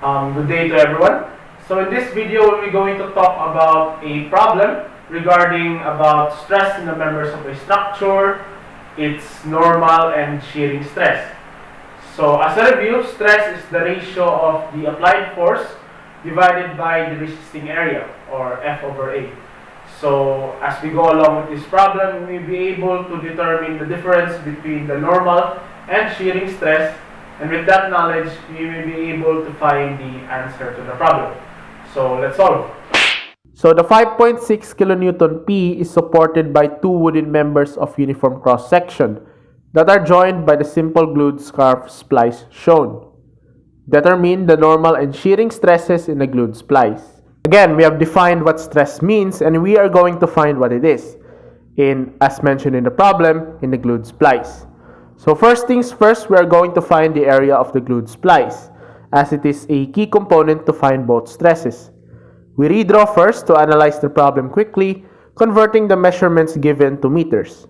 Good day to everyone. So in this video, we're going to talk about a problem regarding about stress in the members of a structure, its normal and shearing stress. So as a review, stress is the ratio of the applied force divided by the resisting area, or F over A. So as we go along with this problem, we will be able to determine the difference between the normal and shearing stress, and with that knowledge, we will be able to find the answer to the problem. So let's solve. So the 5.6 kilonewton P is supported by two wooden members of uniform cross-section that are joined by the simple glued scarf splice shown. Determine the normal and shearing stresses in the glued splice. Again, we have defined what stress means, and we are going to find what it is, as mentioned in the problem, in the glued splice. So first things first, we are going to find the area of the glued splice, as it is a key component to find both stresses. We redraw first to analyze the problem quickly, converting the measurements given to meters.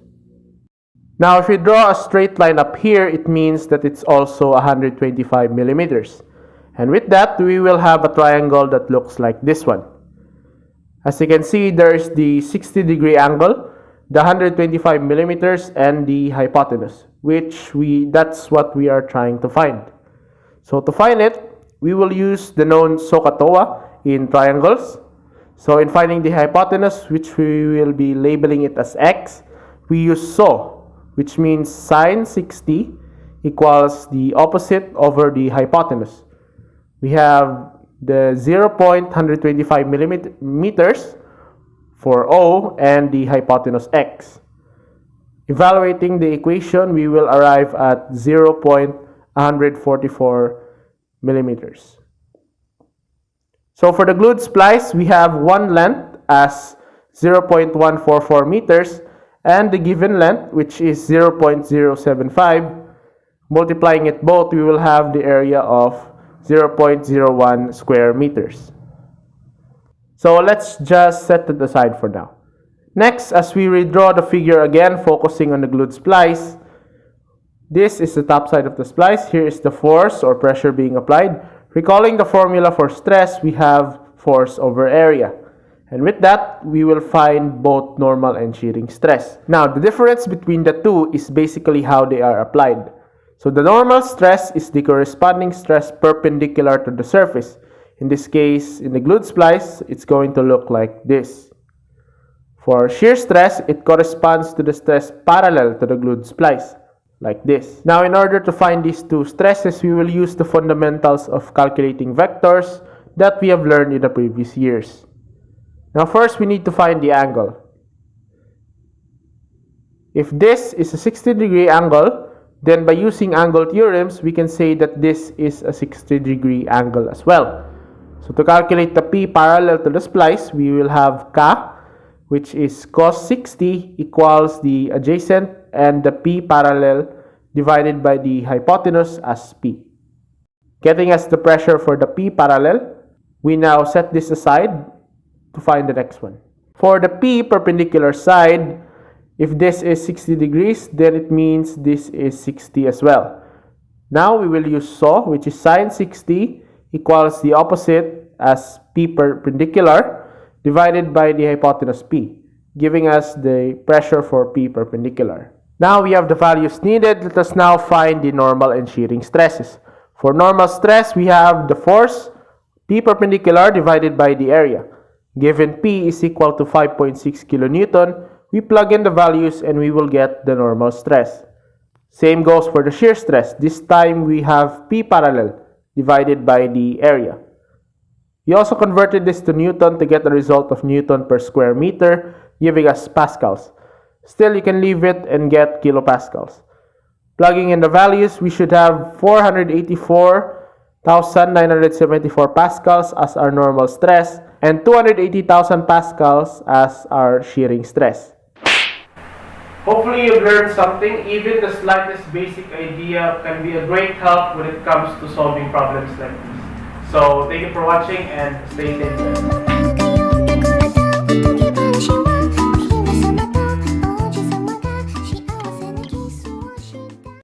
Now, if we draw a straight line up here, it means that it's also 125 millimeters. And with that, we will have a triangle that looks like this one. As you can see, there is the 60-degree angle, the 125 millimeters, and the hypotenuse, that's what we are trying to find. So to find it, we will use the known SOHCAHTOA in triangles. So in finding the hypotenuse, which we will be labeling it as x, we use SO, which means sine 60 equals the opposite over the hypotenuse. We have the 0.125 millimeters for O and the hypotenuse x. Evaluating the equation, we will arrive at 0.144 millimeters. So for the glued splice, we have one length as 0.144 meters and the given length, which is 0.075. Multiplying it both, we will have the area of 0.01 square meters. So let's just set it aside for now. Next, as we redraw the figure again, focusing on the glued splice, this is the top side of the splice. Here is the force or pressure being applied. Recalling the formula for stress, we have force over area. And with that, we will find both normal and shearing stress. Now, the difference between the two is basically how they are applied. So the normal stress is the corresponding stress perpendicular to the surface. In this case, in the glued splice, it's going to look like this. For shear stress, it corresponds to the stress parallel to the glued splice, like this. Now, in order to find these two stresses, we will use the fundamentals of calculating vectors that we have learned in the previous years. Now, first, we need to find the angle. If this is a 60-degree angle, then by using angle theorems, we can say that this is a 60-degree angle as well. So to calculate the P parallel to the splice, we will have K, which is cos 60 equals the adjacent and the P parallel divided by the hypotenuse as P. Getting us the pressure for the P parallel, we now set this aside to find the next one. For the P perpendicular side, if this is 60 degrees, then it means this is 60 as well. Now we will use SO, which is sine 60 equals the opposite as P perpendicular divided by the hypotenuse P, giving us the pressure for P perpendicular. Now we have the values needed. Let us now find the normal and shearing stresses. For normal stress, we have the force P perpendicular divided by the area. Given P is equal to 5.6 kilonewton, we plug in the values and we will get the normal stress. Same goes for the shear stress. This time we have P parallel divided by the area. We also converted this to Newton to get the result of Newton per square meter, giving us pascals. Still, you can leave it and get kilopascals. Plugging in the values, we should have 484,974 pascals as our normal stress and 280,000 pascals as our shearing stress. Hopefully you've learned something. Even the slightest basic idea can be a great help when it comes to solving problems like this. So thank you for watching and stay safe.